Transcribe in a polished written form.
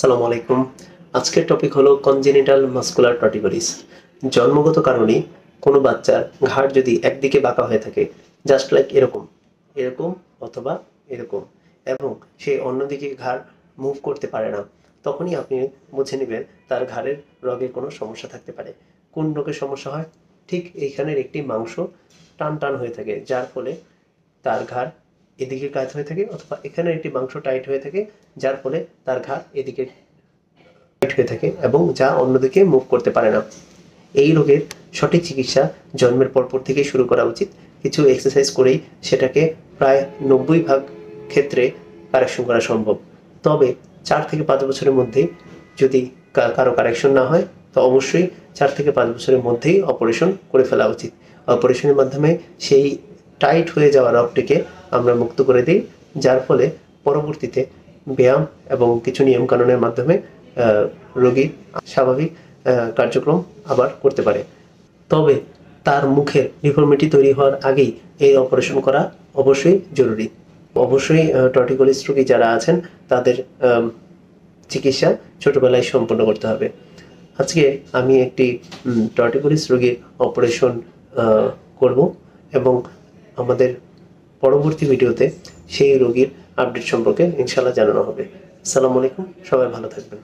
আসসালামু আলাইকুম। আজকের টপিক হলো কনজেনিটাল মাসকুলার টর্টিকোলিস। জন্মগত কারণে কোনো বাচ্চার ঘাড় যদি একদিকে বাঁকা হয়ে থাকে, জাস্ট লাইক এরকম এরকম অথবা এরকম, এবং সে অন্যদিকে ঘাড় মুভ করতে পারে না, তখনই আপনি বুঝে নেবেন তার ঘাড়ের রগের কোনো সমস্যা থাকতে পারে। কোন রোগের সমস্যা হয়? ঠিক এইখানের একটি মাংস টান টান হয়ে থাকে, যার ফলে তার ঘাড় এদিকে কাত হয়ে থাকে, অথবা এখানের একটি মাংস টাইট হয়ে থাকে, যার ফলে তার ঘাড় এদিকে টাইট হয়ে থাকে এবং যা অন্যদিকে মুভ করতে পারে না। এই রোগের সঠিক চিকিৎসা জন্মের পরপর থেকেই শুরু করা উচিত। কিছু এক্সারসাইজ করেই সেটাকে প্রায় 90% ক্ষেত্রে কারেকশন করা সম্ভব। তবে 4 থেকে 5 বছরের মধ্যেই যদি কারো কারেকশন না হয়, তো অবশ্যই 4 থেকে 5 বছরের মধ্যেই অপারেশন করে ফেলা উচিত। অপারেশনের মাধ্যমে সেই টাইট হয়ে যাওয়া রগটিকে আমরা মুক্ত করে দিই, যার ফলে পরবর্তীতে ব্যায়াম এবং কিছু নিয়মকানুনের মাধ্যমে রোগী স্বাভাবিক কার্যক্রম আবার করতে পারে। তবে তার মুখের ডিফর্মিটি তৈরি হওয়ার আগেই এই অপারেশন করা অবশ্যই জরুরি। অবশ্যই টর্টিকোলিস রোগী যারা আছেন তাদের চিকিৎসা ছোটবেলায় সম্পন্ন করতে হবে। আজকে আমি একটি টর্টিকোলিস রোগীর অপারেশন করব, এবং আমাদের পরবর্তী ভিডিওতে সেই রোগীর আপডেট সম্পর্কে ইনশাআল্লাহ জানানো হবে। আসসালামু আলাইকুম, সবাই ভালো থাকবেন।